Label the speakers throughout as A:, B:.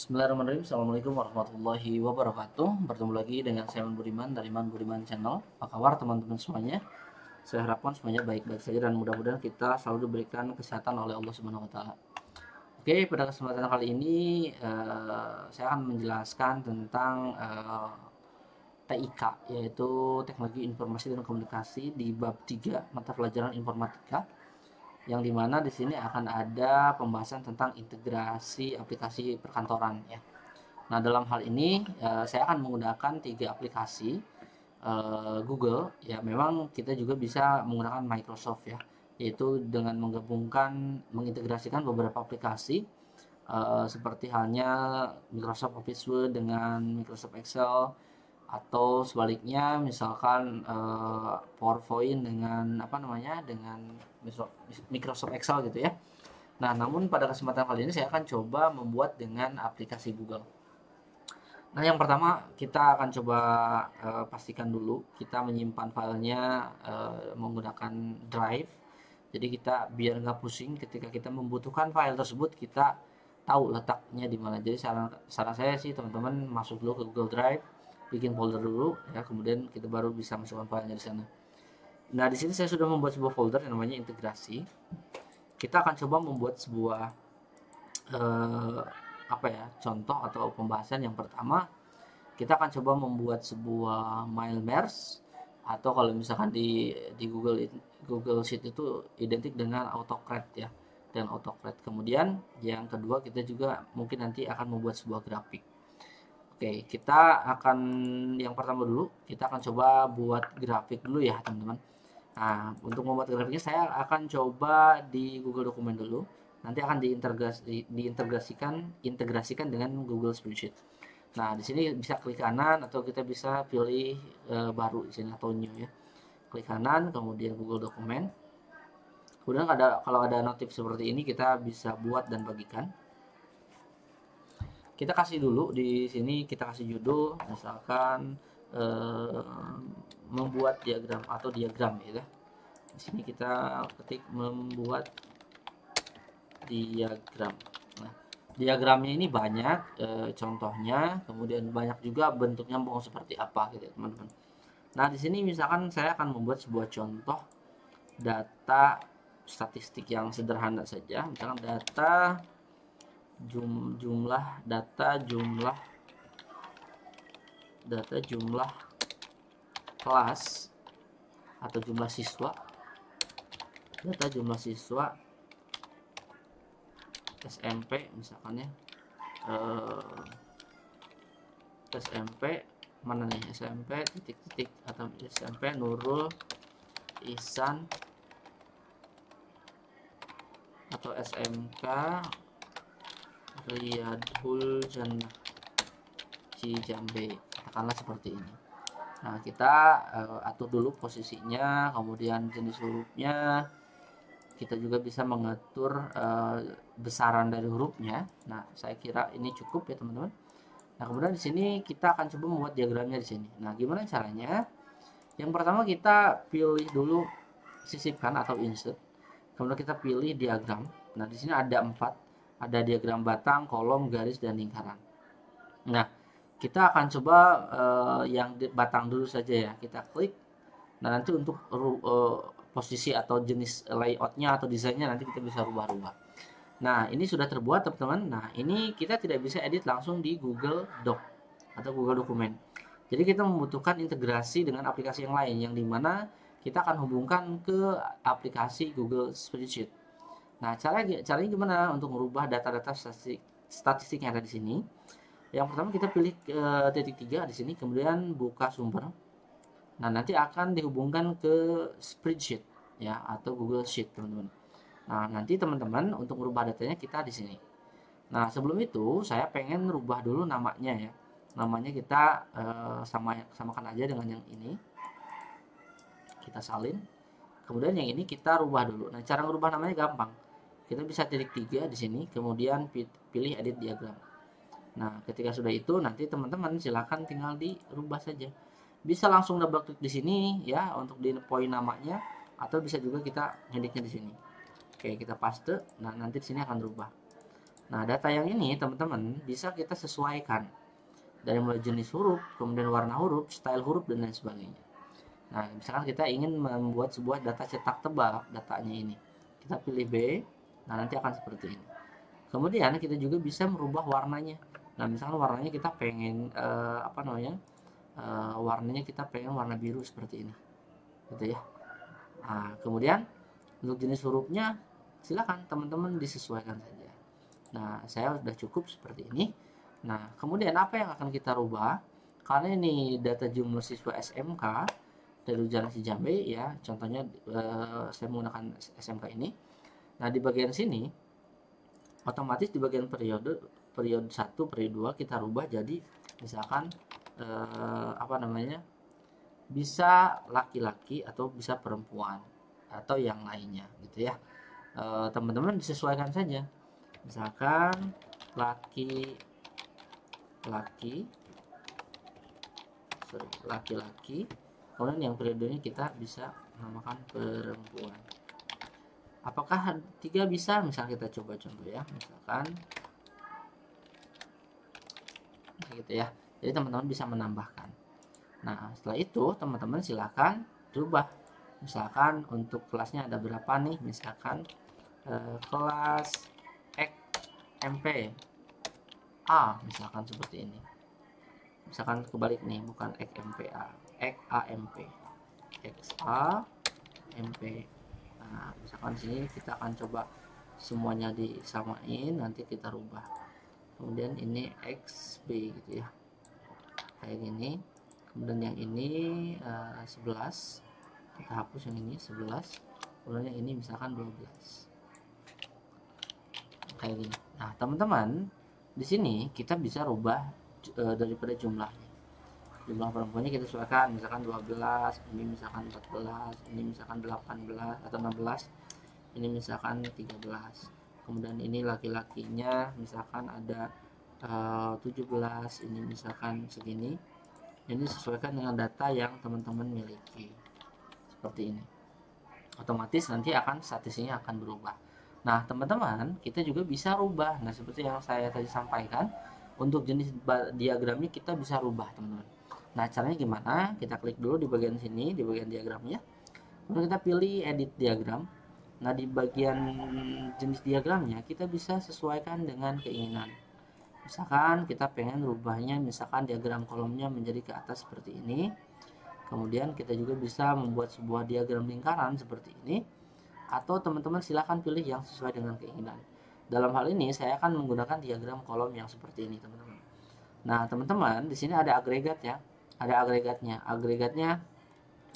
A: Bismillahirrahmanirrahim. Assalamualaikum warahmatullahi wabarakatuh. Bertemu lagi dengan saya Man Budiman dari Man Budiman Channel. Apa kabar teman-teman semuanya? Saya harapkan semuanya baik-baik saja dan mudah-mudahan kita selalu diberikan kesehatan oleh Allah Subhanahu wa taala. Oke, pada kesempatan kali ini saya akan menjelaskan tentang TIK, yaitu Teknologi Informasi dan Komunikasi di bab 3 mata pelajaran Informatika, yang dimana di sini akan ada pembahasan tentang integrasi aplikasi perkantoran ya. Nah, dalam hal ini saya akan menggunakan 3 aplikasi Google ya. Memang kita juga bisa menggunakan Microsoft ya, yaitu dengan mengintegrasikan beberapa aplikasi seperti halnya Microsoft Office Word dengan Microsoft Excel, atau sebaliknya misalkan PowerPoint dengan Microsoft Excel gitu ya. Nah, namun pada kesempatan kali ini saya akan coba membuat dengan aplikasi Google. Nah, yang pertama kita akan coba pastikan dulu kita menyimpan filenya menggunakan Drive. Jadi kita biar nggak pusing ketika kita membutuhkan file tersebut, kita tahu letaknya di mana. Jadi saran saya sih teman-teman masuk dulu ke Google Drive, bikin folder dulu ya, kemudian kita baru bisa masukkan filenya di sana. Nah, di sini saya sudah membuat sebuah folder yang namanya integrasi. Kita akan coba membuat sebuah eh, contoh atau pembahasan. Yang pertama, kita akan coba membuat sebuah Mailmerge, atau kalau misalkan di Google Sheet itu identik dengan AutoCAD ya, dan AutoCAD. Kemudian yang kedua, kita juga mungkin nanti akan membuat sebuah grafik. Oke, kita akan yang pertama dulu, kita akan coba buat grafik dulu ya teman-teman. Nah, untuk membuat grafiknya saya akan coba di Google Dokumen dulu. Nanti akan integrasikan dengan Google Spreadsheet. Nah, di sini bisa klik kanan atau kita bisa pilih baru di sini atau new ya. Klik kanan, kemudian Google Dokumen. Kemudian kalau ada notif seperti ini, kita bisa buat dan bagikan. Kita kasih dulu di sini, kita kasih judul misalkan membuat diagram atau diagram ya. Di sini kita ketik membuat diagram. Nah, diagramnya ini banyak contohnya, kemudian banyak juga bentuknya mau seperti apa gitu ya, teman-teman. Nah, di sini misalkan saya akan membuat sebuah contoh data statistik yang sederhana saja. Misalkan jumlah kelas atau jumlah siswa, SMP misalkan ya, SMP mana nih, SMP titik-titik atau SMP Nurul Ihsan atau SMK Riyadhul Jannah Cijambe, katakanlah seperti ini. Nah, kita atur dulu posisinya, kemudian jenis hurufnya. Kita juga bisa mengatur besaran dari hurufnya. Nah, saya kira ini cukup ya teman-teman. Nah, kemudian di sini kita akan coba membuat diagramnya di sini. Nah, gimana caranya? Yang pertama kita pilih dulu sisipkan atau insert. Kemudian kita pilih diagram. Nah, di sini ada 4. Ada diagram batang, kolom, garis, dan lingkaran. Nah, kita akan coba yang batang dulu saja ya. Kita klik. Nah, nanti untuk posisi atau jenis layoutnya atau desainnya nanti kita bisa rubah-rubah. Nah, ini sudah terbuat teman-teman. Nah, ini kita tidak bisa edit langsung di Google Doc atau Google Dokumen. Jadi kita membutuhkan integrasi dengan aplikasi yang lain, yang dimana kita akan hubungkan ke aplikasi Google Spreadsheet. Nah, caranya gimana untuk merubah data-data statistik yang ada di sini? Yang pertama kita pilih titik 3 di sini, kemudian buka sumber. Nah, nanti akan dihubungkan ke spreadsheet ya atau Google Sheet, teman-teman. Nah, nanti teman-teman untuk merubah datanya kita di sini. Nah, sebelum itu saya pengen rubah dulu namanya ya. Namanya kita samakan aja dengan yang ini. Kita salin. Kemudian yang ini kita rubah dulu. Nah, cara merubah namanya gampang. Kita bisa titik 3 di sini, kemudian pilih edit diagram. Nah, ketika sudah itu nanti teman-teman silakan tinggal dirubah saja. Bisa langsung double klik di sini ya untuk di poin namanya, atau bisa juga kita ngeditnya di sini. Oke, kita paste. Nah, nanti di sini akan berubah. Nah, data yang ini teman-teman bisa kita sesuaikan dari mulai jenis huruf, kemudian warna huruf, style huruf, dan lain sebagainya. Nah, misalkan kita ingin membuat sebuah data cetak tebal, datanya ini. Kita pilih B, nah nanti akan seperti ini. Kemudian kita juga bisa merubah warnanya. Nah, misalkan warnanya kita pengen warnanya kita pengen warna biru seperti ini. Gitu ya. Nah, kemudian untuk jenis hurufnya silakan teman-teman disesuaikan saja. Nah, saya sudah cukup seperti ini. Nah, kemudian apa yang akan kita rubah? Karena ini data jumlah siswa SMK dari Ujian Jambe ya, contohnya saya menggunakan SMK ini. Nah, di bagian sini otomatis di bagian periode 1, periode 2 kita rubah jadi misalkan bisa laki-laki atau bisa perempuan atau yang lainnya gitu ya. Teman-teman disesuaikan saja. Misalkan laki-laki, kemudian yang periodenya kita bisa namakan perempuan. Apakah 3 bisa? Misalnya kita coba contoh ya, misalkan gitu ya. Jadi teman-teman bisa menambahkan. Nah, setelah itu teman-teman silakan rubah. Misalkan untuk kelasnya ada berapa nih? Misalkan kelas XMP A, misalkan seperti ini. Misalkan kebalik nih, bukan XMPA, XAMP, XAMP. Nah, misalkan sini kita akan coba semuanya disamain, nanti kita rubah. Kemudian ini XB gitu ya, kayak gini. Kemudian yang ini 11, kita hapus yang ini 11. Kemudian yang ini misalkan 12, kayak gini. Nah, teman-teman di sini kita bisa rubah daripada jumlahnya. Jumlah perempuannya kita sesuaikan, misalkan 12, ini misalkan 14, ini misalkan 18 atau 16, ini misalkan 13. Kemudian ini laki-lakinya misalkan ada 17, ini misalkan segini. Ini sesuaikan dengan data yang teman-teman miliki. Seperti ini. Otomatis nanti akan statistiknya akan berubah. Nah, teman-teman, kita juga bisa rubah. Nah, seperti yang saya tadi sampaikan, untuk jenis diagramnya kita bisa rubah, teman-teman. Nah, caranya gimana? Kita klik dulu di bagian sini, di bagian diagramnya. Kemudian kita pilih edit diagram. Nah, di bagian jenis diagramnya kita bisa sesuaikan dengan keinginan. Misalkan kita pengen rubahnya, misalkan diagram kolomnya menjadi ke atas seperti ini. Kemudian kita juga bisa membuat sebuah diagram lingkaran seperti ini. Atau teman-teman silahkan pilih yang sesuai dengan keinginan. Dalam hal ini saya akan menggunakan diagram kolom yang seperti ini, teman-teman. Nah, teman-teman, di sini ada agregat ya. Ada agregatnya. Agregatnya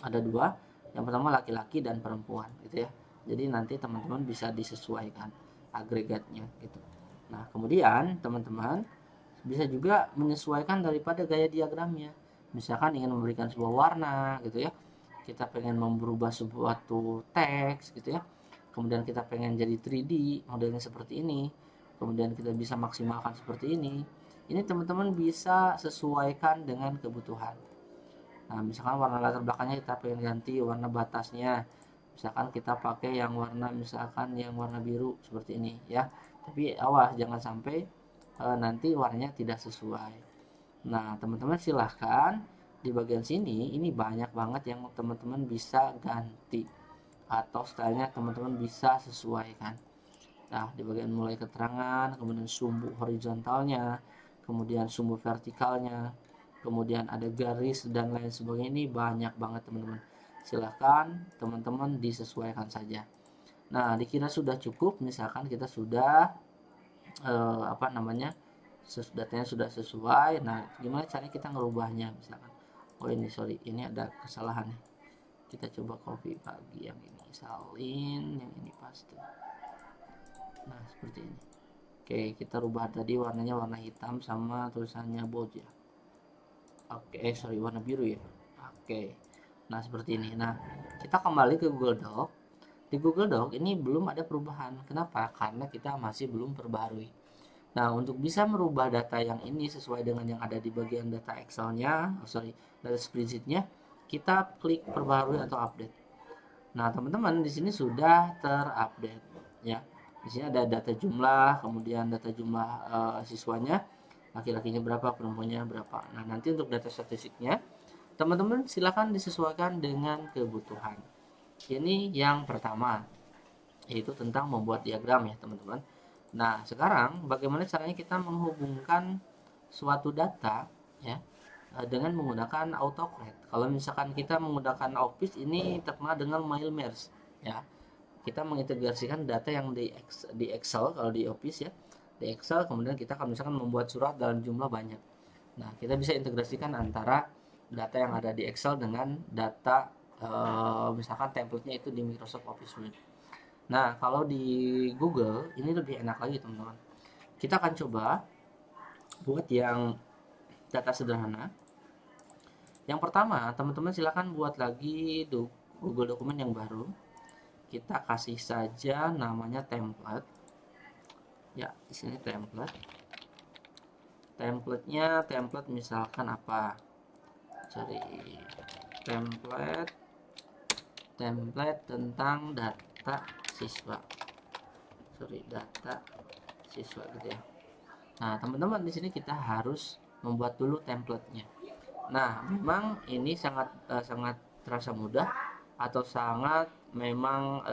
A: ada 2. Yang pertama laki-laki dan perempuan gitu ya. Jadi nanti teman-teman bisa disesuaikan agregatnya gitu. Nah, kemudian teman-teman bisa juga menyesuaikan daripada gaya diagramnya. Misalkan ingin memberikan sebuah warna gitu ya. Kita pengen merubah suatu teks gitu ya. Kemudian kita pengen jadi 3D, modelnya seperti ini. Kemudian kita bisa maksimalkan seperti ini. Ini teman-teman bisa sesuaikan dengan kebutuhan. Nah, misalkan warna latar belakangnya kita pengen ganti warna batasnya. Misalkan kita pakai yang warna biru seperti ini ya. Tapi awas jangan sampai nanti warnanya tidak sesuai. Nah, teman-teman silahkan di bagian sini ini banyak banget yang teman-teman bisa ganti atau stylenya teman-teman bisa sesuaikan. Nah, di bagian mulai keterangan, kemudian sumbu horizontalnya, kemudian sumbu vertikalnya, kemudian ada garis dan lain sebagainya, ini banyak banget teman-teman. Silahkan teman-teman disesuaikan saja. Nah, dikira sudah cukup, misalkan kita sudah datanya sudah sesuai. Nah, gimana caranya kita ngerubahnya? Misalkan, oh ini sorry, ini ada kesalahan nih. Kita coba copy bagi yang ini, salin, yang ini paste. Nah, seperti ini. Oke, kita rubah tadi warnanya warna hitam sama tulisannya bold ya. Oke, sorry, warna biru ya. Oke. Nah, seperti ini. Nah, kita kembali ke Google Doc. Di Google Doc ini belum ada perubahan. Kenapa? Karena kita masih belum perbaharui. Nah, untuk bisa merubah data yang ini sesuai dengan yang ada di bagian data Excel-nya, data spreadsheet-nya, kita klik perbaharui atau update. Nah, teman-teman di sini sudah terupdate ya. Di sini ada data jumlah, kemudian data jumlah siswanya, laki-lakinya berapa, perempuannya berapa. Nah, nanti untuk data statistiknya, teman-teman silakan disesuaikan dengan kebutuhan. Ini yang pertama, yaitu tentang membuat diagram ya, teman-teman. Nah, sekarang bagaimana caranya kita menghubungkan suatu data ya dengan menggunakan AutoCAD. Kalau misalkan kita menggunakan Office, ini terkenal dengan MailMerge ya. Kita mengintegrasikan data yang di Excel kalau di Office ya. Di Excel kemudian kita akan misalkan membuat surat dalam jumlah banyak. Nah, kita bisa integrasikan antara data yang ada di Excel dengan data misalkan template-nya itu di Microsoft Office Word. Nah, kalau di Google ini lebih enak lagi, teman-teman. Kita akan coba buat yang data sederhana. Yang pertama, teman-teman silakan buat lagi Google dokumen yang baru. Kita kasih saja namanya template. Ya, di sini template. Template-nya template misalkan apa? Cari template tentang data siswa. Data siswa gitu ya. Nah, teman-teman di sini kita harus membuat dulu template-nya. Nah, memang ini sangat terasa mudah atau sangat memang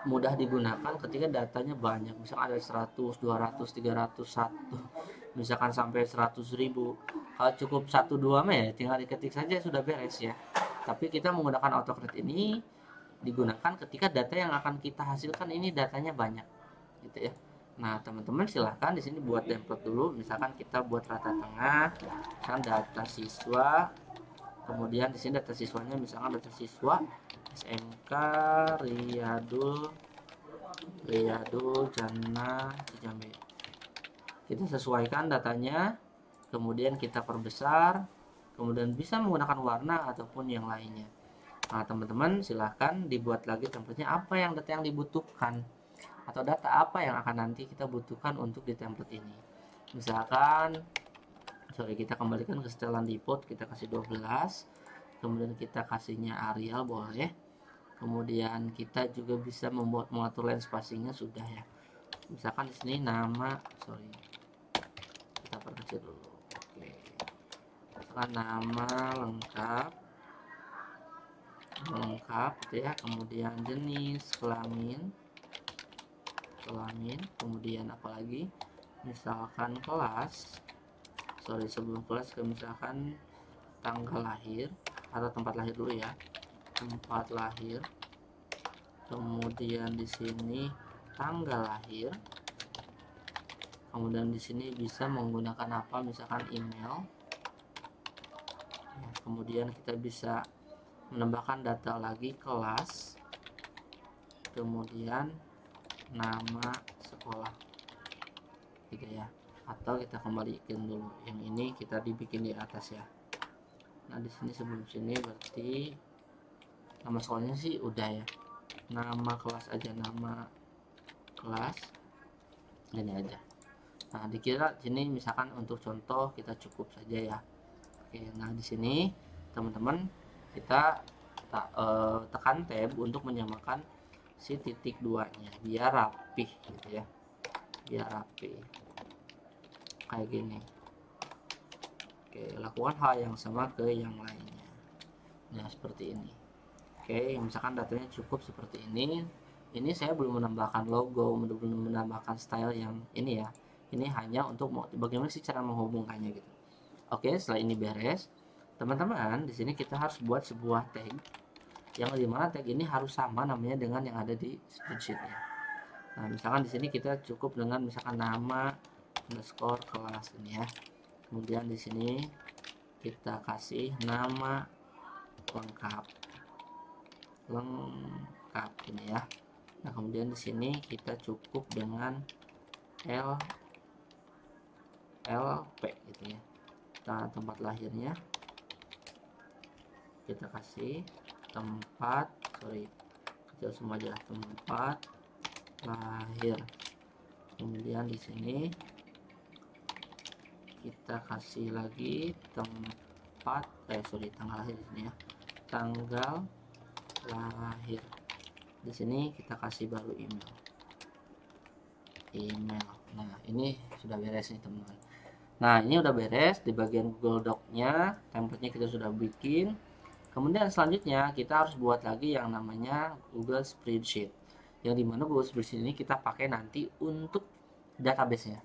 A: mudah digunakan ketika datanya banyak. Misalkan ada 100, 200, 300, 1, misalkan sampai 100.000. Kalau cukup 1-2 mah ya tinggal diketik saja sudah beres ya. Tapi kita menggunakan AutoCAD ini digunakan ketika data yang akan kita hasilkan ini datanya banyak gitu ya. Nah, teman-teman silahkan di sini buat template dulu. Misalkan kita buat rata tengah, misalkan data siswa, kemudian di sini data siswanya misalkan data siswa SMK Riyadul Jannah Cijambe. Kita sesuaikan datanya, kemudian kita perbesar, kemudian bisa menggunakan warna ataupun yang lainnya. Nah, teman-teman silahkan dibuat lagi template-nya apa yang data yang dibutuhkan atau data apa yang akan nanti kita butuhkan untuk di template ini. Misalkan kita kembalikan ke setelan depot, kita kasih 12, kemudian kita kasihnya Arial boleh, kemudian kita juga bisa mengatur line spacingnya sudah ya. Misalkan di sini nama kita perkecil dulu. Oke, misalkan nama lengkap gitu ya, kemudian jenis kelamin, kemudian apalagi misalkan kelas, sebelum kelas ke misalkan tanggal lahir atau tempat lahir dulu ya, tempat lahir, kemudian di sini tanggal lahir, kemudian di sini bisa menggunakan apa, misalkan email ya, kemudian kita bisa menambahkan data lagi kelas, kemudian nama sekolah gitu ya, atau kita kembalikan dulu yang ini kita dibikin di atas ya. Nah, di sini sebelum sini berarti nama sekolahnya sih udah ya, nama kelas aja, nama kelas ini aja. Nah, dikira sini misalkan untuk contoh kita cukup saja ya. Oke, nah di sini teman-teman kita tekan tab untuk menyamakan si titik 2-nya biar rapih gitu ya, biar rapi kayak gini. Oke, lakukan hal yang sama ke yang lainnya. Nah, seperti ini. Oke, misalkan datanya cukup seperti ini. Ini saya belum menambahkan logo, belum menambahkan style yang ini ya. Ini hanya untuk bagaimana sih cara menghubungkannya gitu. Oke, setelah ini beres, teman-teman, di sini kita harus buat sebuah tag yang dimana tag ini harus sama namanya dengan yang ada di spreadsheetnya. Nah, misalkan di sini kita cukup dengan misalkan nama underscore kelas ini ya. Kemudian di sini kita kasih nama lengkap ini ya. Nah, kemudian di sini kita cukup dengan LP gitu ya. Nah, tempat lahirnya kita kasih tempat kecil semua aja, tempat lahir. Kemudian di sini kita kasih lagi tanggal lahir di sini ya, tanggal lahir. Di sini kita kasih baru email. Nah, ini sudah beres nih teman-teman. Nah, ini udah beres di bagian Google Doc-nya, template-nya kita sudah bikin. Kemudian selanjutnya kita harus buat lagi yang namanya Google Spreadsheet. Yang dimana Google Spreadsheet ini kita pakai nanti untuk database-nya.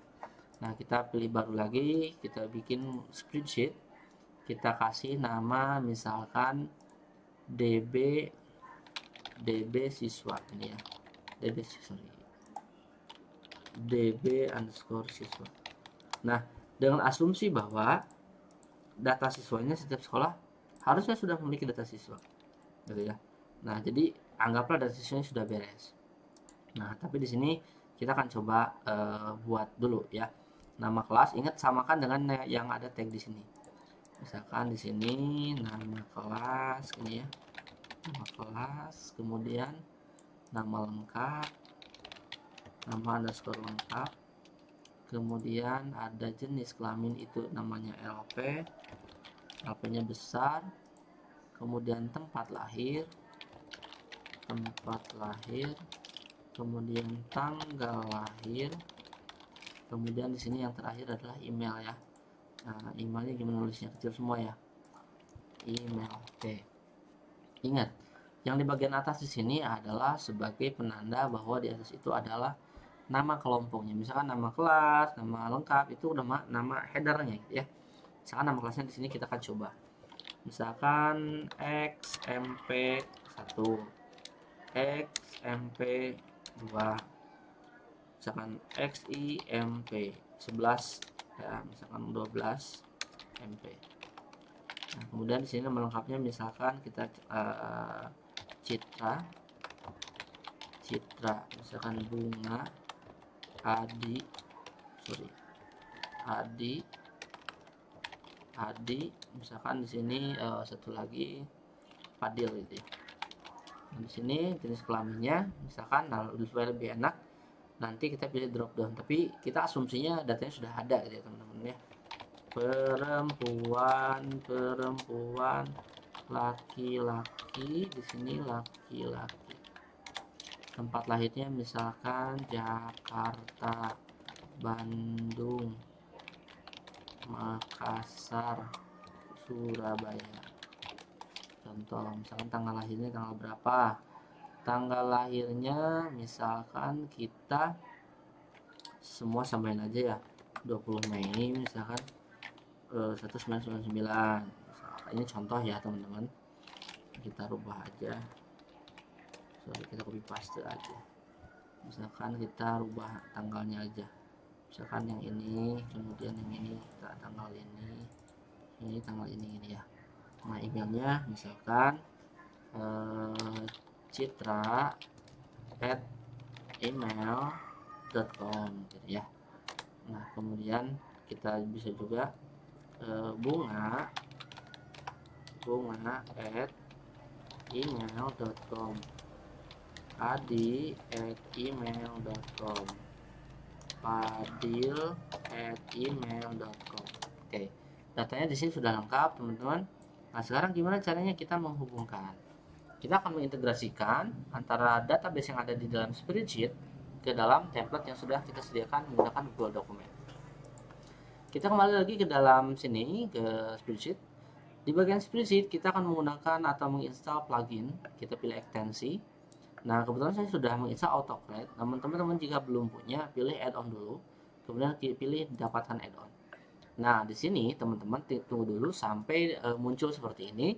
A: Nah, kita pilih baru lagi, kita bikin spreadsheet. Kita kasih nama misalkan DB siswa ini ya. DB underscore siswa. Nah, dengan asumsi bahwa data siswanya setiap sekolah harusnya sudah memiliki data siswa, gitu ya. Nah, jadi anggaplah data siswanya sudah beres. Nah, tapi di sini kita akan coba buat dulu ya. Nama kelas, ingat samakan dengan yang ada tag di sini. Misalkan di sini nama kelas ini ya. Nama kelas, kemudian nama lengkap, nama underscore lengkap, kemudian ada jenis kelamin itu namanya LP, LP-nya besar, kemudian tempat lahir, kemudian tanggal lahir, kemudian di sini yang terakhir adalah email ya. Nah, emailnya gimana nulisnya, kecil semua ya, email. Oke, ingat yang di bagian atas di sini adalah sebagai penanda bahwa di atas itu adalah nama kelompoknya. Misalkan nama kelas, nama lengkap itu udah nama headernya ya. Misalkan nama kelasnya di sini kita akan coba. Misalkan XMP1, XMP2, misalkan XIMP11 ya, misalkan 12 MP. Nah, kemudian di sini nama lengkapnya misalkan kita Citra, misalkan Bunga, Adi, misalkan di sini satu lagi Fadil gitu ya. Nah, di sini jenis kelaminnya misalkan, nah supaya lebih enak nanti kita pilih drop down, tapi kita asumsinya datanya sudah ada gitu ya teman-teman ya. Perempuan, laki-laki, di sini laki-laki. Tempat lahirnya misalkan Jakarta, Bandung, Makassar, Surabaya. Contoh, misalkan tanggal lahirnya tanggal berapa? Tanggal lahirnya misalkan kita semua samain aja ya, 20 Mei misalkan 1999. Misalkan, ini contoh ya teman-teman, kita rubah aja, kita copy paste aja. Misalkan kita rubah tanggalnya aja, misalkan yang ini, kemudian yang ini kita tanggal ini tanggal ini ya. Nah, emailnya misalkan citra@email.com gitu ya. Nah, kemudian kita bisa juga bunga@email.com, adi@email.com, fadil@email.com. Oke, datanya di sini sudah lengkap teman-teman. Nah, sekarang gimana caranya kita menghubungkan? Kita akan mengintegrasikan antara database yang ada di dalam spreadsheet ke dalam template yang sudah kita sediakan menggunakan Google Document. Kita kembali lagi ke dalam sini, ke spreadsheet. Di bagian spreadsheet kita akan menggunakan atau menginstal plugin. Kita pilih ekstensi. Nah, kebetulan saya sudah menginstal AutoCAD. Namun teman-teman jika belum punya, pilih add-on dulu. Kemudian pilih dapatkan add-on. Nah, di sini teman-teman tunggu dulu sampai muncul seperti ini.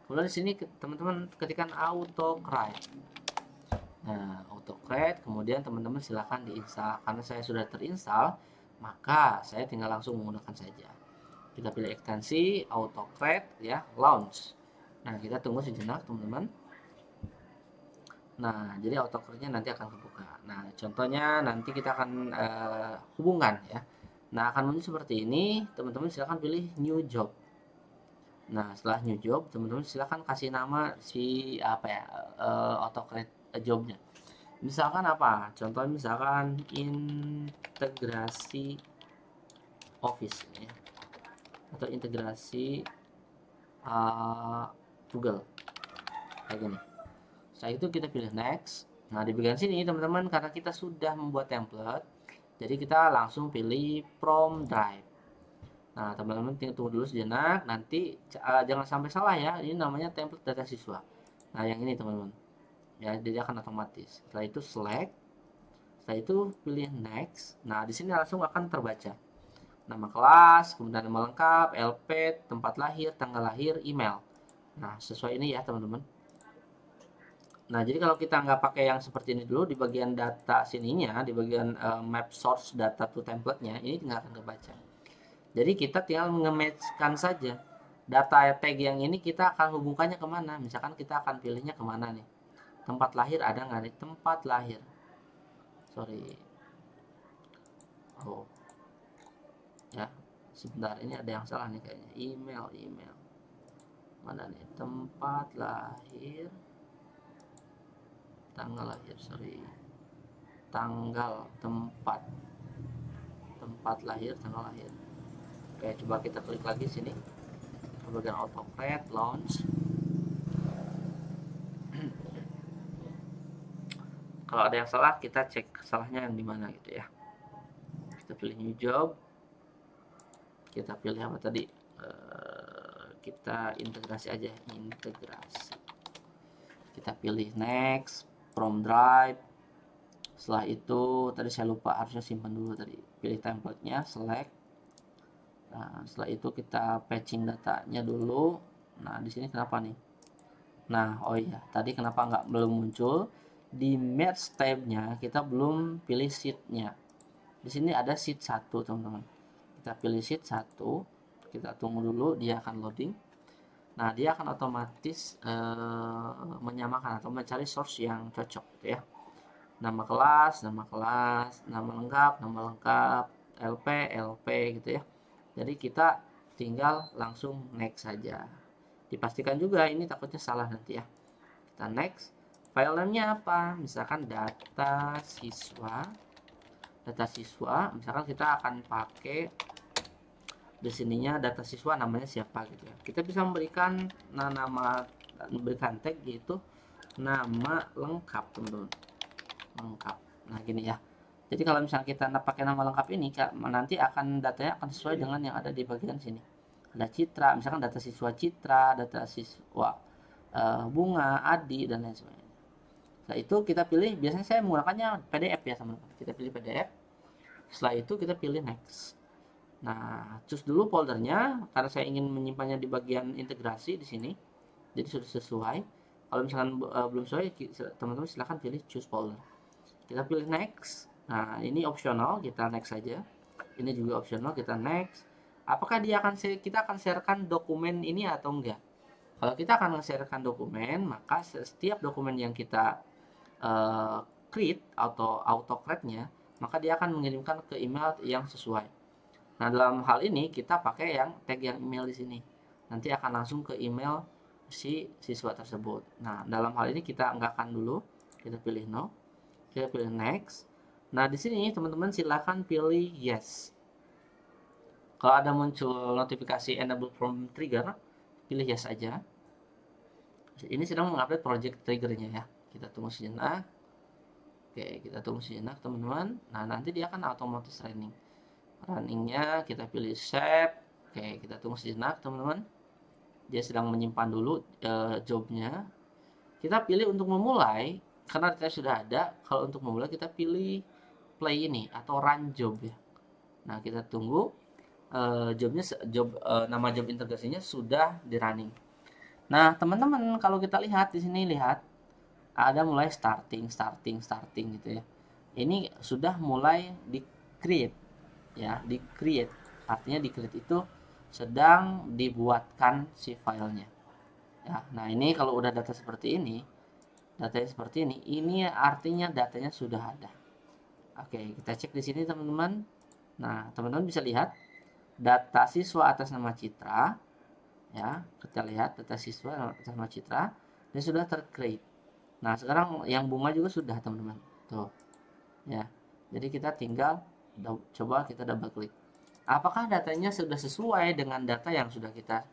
A: Kemudian di sini teman-teman ketikkan AutoCAD. Nah, AutoCAD, kemudian teman-teman silahkan diinstal. Karena saya sudah terinstall, maka saya tinggal langsung menggunakan saja. Kita pilih ekstensi AutoCAD ya, launch. Nah, kita tunggu sejenak teman-teman. Nah, jadi AutoCAD-nya nanti akan kebuka. Nah, contohnya nanti kita akan hubungkan ya. Nah, akan muncul seperti ini. Teman-teman silahkan pilih new job. Nah, setelah new job, teman-teman silahkan kasih nama si AutoCAD jobnya. Misalkan apa? Contohnya misalkan integrasi Office ya, atau integrasi Google kayak gini. Setelah itu kita pilih next. Nah, di bagian sini teman-teman, karena kita sudah membuat template, jadi kita langsung pilih from drive. Nah, teman-teman tunggu dulu sejenak, nanti jangan sampai salah ya, ini namanya template data siswa. Nah, yang ini teman-teman, ya dia akan otomatis. Setelah itu select, setelah itu pilih next. Nah, di sini langsung akan terbaca nama kelas, kemudian nama lengkap, LP, tempat lahir, tanggal lahir, email. Nah, sesuai ini ya teman-teman. Nah, jadi kalau kita nggak pakai yang seperti ini dulu, di bagian data sininya, di bagian map source data to template-nya, ini nggak akan kebaca. Jadi kita tinggal nge-match-kan saja. Data tag yang ini kita akan hubungkannya kemana. Misalkan kita akan pilihnya kemana nih. Tempat lahir ada nggak nih? Tempat lahir. Sorry. Oh. Ya, sebentar. Ini ada yang salah nih kayaknya. Email. Mana nih? Tempat lahir. Tanggal lahir, sorry. Tanggal, tempat lahir, tanggal lahir. Oke, coba kita klik lagi sini. Bagian AutoCAD, launch. Kalau ada yang salah, kita cek salahnya yang dimana gitu ya. Kita pilih new job. Kita pilih apa tadi? Kita integrasi aja, integrasi. Kita pilih next, from drive. Setelah itu, tadi saya lupa harusnya simpan dulu tadi. Pilih template-nya, select. Nah, setelah itu kita patching datanya dulu. Nah, di sini kenapa nih? Nah, oh iya, tadi kenapa belum muncul? Di match tab-nya kita belum pilih sheet-nya. Di sini ada sheet 1, teman-teman. Kita pilih sheet 1. Kita tunggu dulu, dia akan loading. Nah, dia akan otomatis menyamakan atau mencari source yang cocok gitu ya. Nama kelas, nama lengkap, LP gitu ya. Jadi kita tinggal langsung next saja. Dipastikan juga ini takutnya salah nanti ya. Kita next. File name-nya apa? Misalkan data siswa. Misalkan kita akan pakai di sininya data siswa namanya siapa gitu ya. Kita bisa memberikan memberikan tag yaitu nama lengkap, teman-teman. Lengkap. Nah, gini ya. Jadi kalau misalnya kita pakai nama lengkap ini, nanti datanya akan sesuai dengan yang ada di bagian sini. Ada citra, misalkan data siswa citra, data siswa bunga, Adi, dan lain sebagainya. Setelah itu kita pilih, biasanya saya menggunakannya PDF ya teman-teman. Kita pilih PDF. Setelah itu kita pilih next. Nah, choose dulu foldernya karena saya ingin menyimpannya di bagian integrasi di sini. Jadi sudah sesuai. Kalau misalkan belum sesuai, teman-teman silahkan pilih choose folder. Kita pilih next. Nah, ini opsional, kita next saja. Ini juga opsional, kita next. Apakah kita akan sharekan dokumen ini atau enggak? Kalau kita akan sharekan dokumen, maka setiap dokumen yang kita create atau auto-create-nya, maka dia akan mengirimkan ke email yang sesuai. Nah, dalam hal ini kita pakai yang tag yang email di sini. Nanti akan langsung ke email si siswa tersebut. Nah, dalam hal ini kita enggakkan dulu. Kita pilih no. Kita pilih next. Nah, di sini teman-teman silahkan pilih yes. Kalau ada muncul notifikasi enable from trigger, pilih yes aja. Ini sedang mengupdate project triggernya ya. Kita tunggu sejenak. Oke, kita tunggu sejenak teman-teman. Nah, nanti dia akan otomatis running. Runningnya kita pilih save. Oke, kita tunggu sejenak teman-teman. Dia sedang menyimpan dulu jobnya. Kita pilih untuk memulai, karena kita sudah ada. Kalau untuk memulai kita pilih play ini atau run job ya. Nah, kita tunggu nama job integrasinya sudah di running. Nah, teman-teman kalau kita lihat di sini, lihat ada mulai starting gitu ya. Ini sudah mulai di create ya, di create. Artinya di create itu sedang dibuatkan si filenya. Ya, nah ini kalau udah data seperti ini, ini artinya datanya sudah ada. Oke, kita cek di sini teman-teman. Nah, teman-teman bisa lihat data siswa atas nama Citra. Ya, kita lihat data siswa atas nama Citra dan sudah tercreate. Nah, sekarang yang bunga juga sudah, teman-teman. Tuh. Ya. Jadi kita tinggal coba kita double klik. Apakah datanya sudah sesuai dengan data yang sudah kita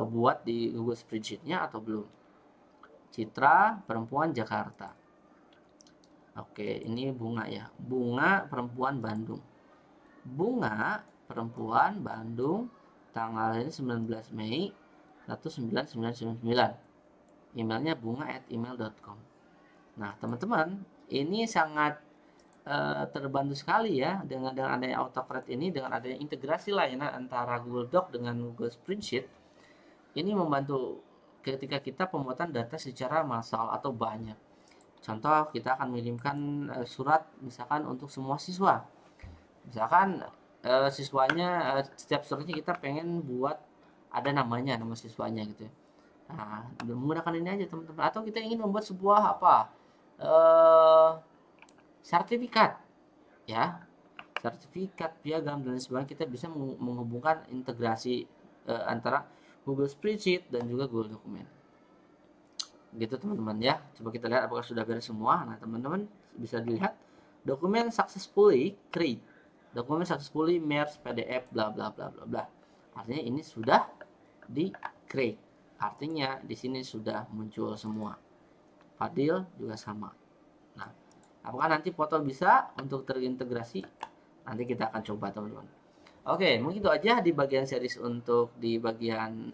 A: buat di Google Spreadsheet-nya atau belum? Citra perempuan Jakarta. Oke, ini bunga ya. Bunga perempuan Bandung. Bunga perempuan Bandung, tanggal ini 19 Mei 1999. Emailnya bunga@email.com. Nah, teman-teman, ini sangat terbantu sekali ya dengan adanya AutoCAD ini, dengan adanya integrasi layanan antara Google Doc dengan Google Spreadsheet. Ini membantu ketika kita pembuatan data secara massal atau banyak. Contoh, kita akan mengirimkan surat misalkan untuk semua siswa. Misalkan siswanya setiap suratnya kita pengen buat ada namanya, nama siswanya gitu ya. Nah, menggunakan ini aja teman-teman. Atau kita ingin membuat sebuah apa? Sertifikat ya. Sertifikat, piagam dan sebagainya, kita bisa menghubungkan integrasi antara Google Spreadsheet dan juga Google Dokumen. Gitu teman-teman ya. Coba kita lihat apakah sudah beres semua. Nah, teman-teman bisa dilihat dokumen successfully create, dokumen successfully merge PDF bla bla bla bla bla. Artinya ini sudah di create. Artinya di sini sudah muncul semua. Fadil juga sama. Nah, apakah nanti foto bisa untuk terintegrasi? Nanti kita akan coba teman-teman. Oke, mungkin itu aja di bagian series untuk di bagian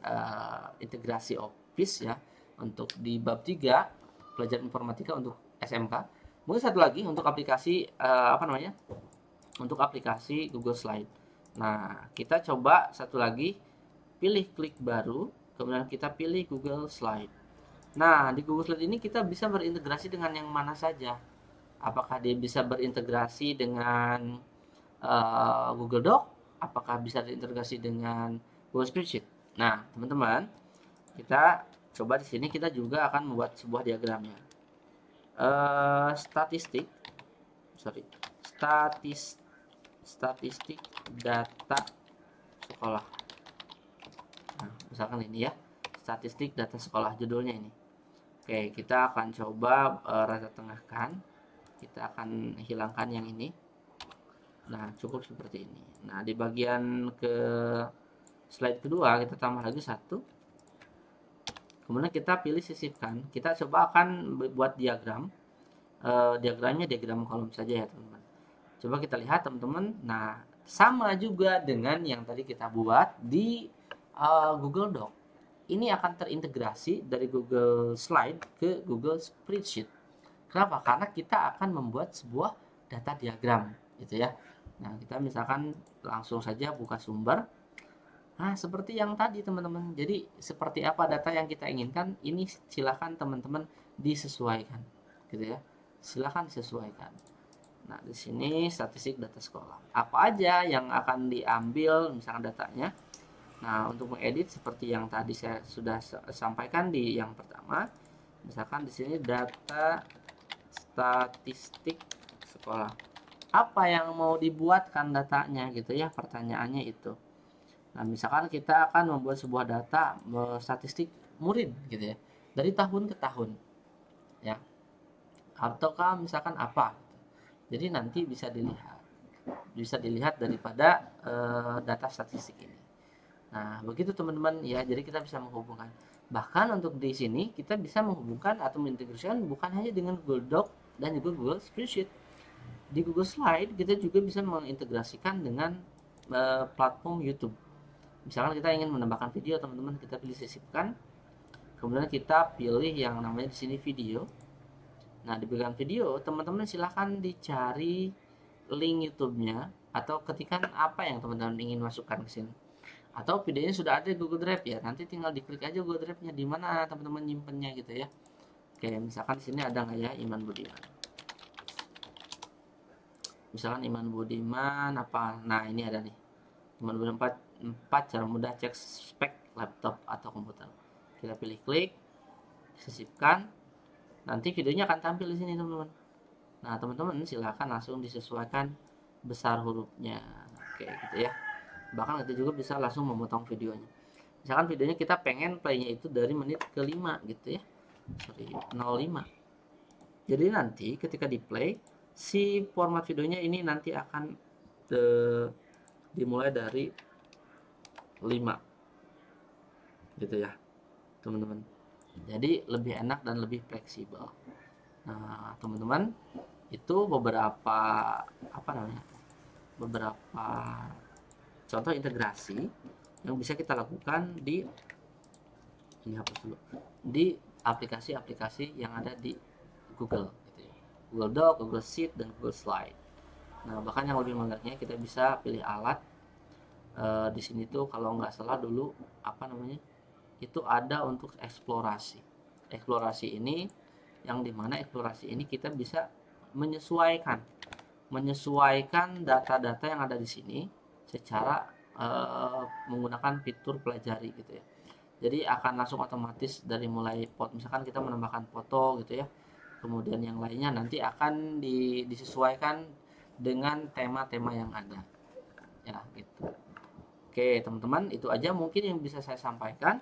A: integrasi Office ya. Untuk di bab 3 pelajaran informatika untuk SMK. Mungkin satu lagi untuk aplikasi untuk aplikasi Google Slide. Nah, kita coba satu lagi, pilih klik baru, kemudian kita pilih Google Slide. Nah, di Google Slide ini kita bisa berintegrasi dengan yang mana saja. Apakah dia bisa berintegrasi dengan Google Doc? Apakah bisa berintegrasi dengan Google Spreadsheet? Nah, teman-teman, kita coba di sini kita juga akan membuat sebuah diagramnya. Statistik data sekolah. Nah, misalkan ini ya, statistik data sekolah, judulnya ini. Oke, kita akan coba rata tengahkan. Kita akan hilangkan yang ini. Nah, cukup seperti ini. Nah, di bagian ke slide kedua kita tambah lagi satu. Kemudian kita pilih sisipkan. Kita coba akan buat diagram. Diagramnya diagram kolom saja ya teman-teman. Coba kita lihat teman-teman. Nah, sama juga dengan yang tadi kita buat di Google Doc. Ini akan terintegrasi dari Google Slide ke Google Spreadsheet. Kenapa? Karena kita akan membuat sebuah data diagram gitu ya. Nah, kita misalkan langsung saja buka sumber. Nah, seperti yang tadi teman-teman. Jadi, seperti apa data yang kita inginkan, ini silakan teman-teman disesuaikan. Gitu ya. Silakan disesuaikan. Nah, di sini statistik data sekolah. Apa aja yang akan diambil misalkan datanya. Nah, untuk mengedit seperti yang tadi saya sudah sampaikan di yang pertama. Misalkan di sini data statistik sekolah. Apa yang mau dibuatkan datanya gitu ya, pertanyaannya itu. Nah, misalkan kita akan membuat sebuah data statistik murid gitu ya, dari tahun ke tahun ya, ataukah misalkan apa. Jadi nanti bisa dilihat daripada data statistik ini. Nah, begitu teman-teman ya. Jadi kita bisa menghubungkan. Bahkan untuk di sini kita bisa menghubungkan atau mengintegrasikan bukan hanya dengan Google Doc dan juga Google Spreadsheet. Di Google Slide kita juga bisa mengintegrasikan dengan platform YouTube. Misalkan kita ingin menambahkan video teman-teman, kita pilih sisipkan. Kemudian kita pilih yang namanya di sini video. Nah, di bagian video teman-teman silahkan dicari link YouTube-nya atau ketikkan apa yang teman-teman ingin masukkan ke sini. Atau videonya sudah ada di Google Drive ya, nanti tinggal diklik aja Google Drive-nya di mana teman-teman nyimpennya gitu ya. Oke, misalkan di sini ada nggak ya Iman Budiman. Misalkan Iman Budiman apa? Nah, ini ada nih. Iman Budiman 4 cara mudah cek spek laptop atau komputer. Kita pilih klik, sisipkan. Nanti videonya akan tampil di sini teman-teman. Nah, teman-teman silahkan langsung disesuaikan besar hurufnya. Oke, gitu ya. Bahkan kita juga bisa langsung memotong videonya. Misalkan videonya kita pengen playnya itu dari menit ke 5 gitu ya. 05. Jadi nanti ketika di play, si format videonya ini nanti akan dimulai dari 5 gitu ya teman-teman. Jadi lebih enak dan lebih fleksibel. Nah, teman-teman, itu beberapa apa namanya? Beberapa contoh integrasi yang bisa kita lakukan di ini hapus dulu. Di aplikasi-aplikasi yang ada di Google gitu ya. Google Doc, Google Sheet dan Google Slide. Nah, bahkan yang lebih menariknya kita bisa pilih alat di sini tuh kalau nggak salah dulu apa namanya? Itu ada untuk eksplorasi. Eksplorasi ini yang dimana eksplorasi ini kita bisa menyesuaikan menyesuaikan data-data yang ada di sini secara menggunakan fitur pelajari gitu ya. Jadi akan langsung otomatis dari mulai misalkan kita menambahkan foto gitu ya. Kemudian yang lainnya nanti akan disesuaikan dengan tema-tema yang ada. Ya, gitu. Oke, teman-teman, itu aja mungkin yang bisa saya sampaikan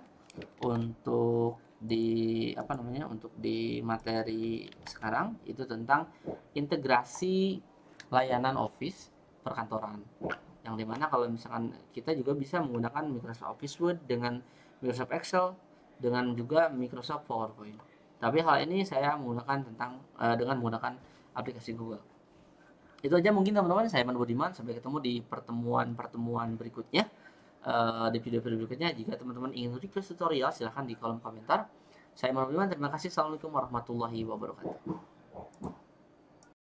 A: untuk di apa namanya untuk di materi sekarang itu tentang integrasi layanan Office perkantoran yang dimana kalau misalkan kita juga bisa menggunakan Microsoft Office Word dengan Microsoft Excel dengan juga Microsoft PowerPoint, tapi hal ini saya menggunakan dengan menggunakan aplikasi Google. Itu aja mungkin teman-teman, saya Iman Budiman, sampai ketemu di pertemuan-pertemuan berikutnya. Di video-video berikutnya. Jika teman-teman ingin request tutorial silahkan di kolom komentar. Saya Iman Budiman, terima kasih. Assalamualaikum warahmatullahi wabarakatuh.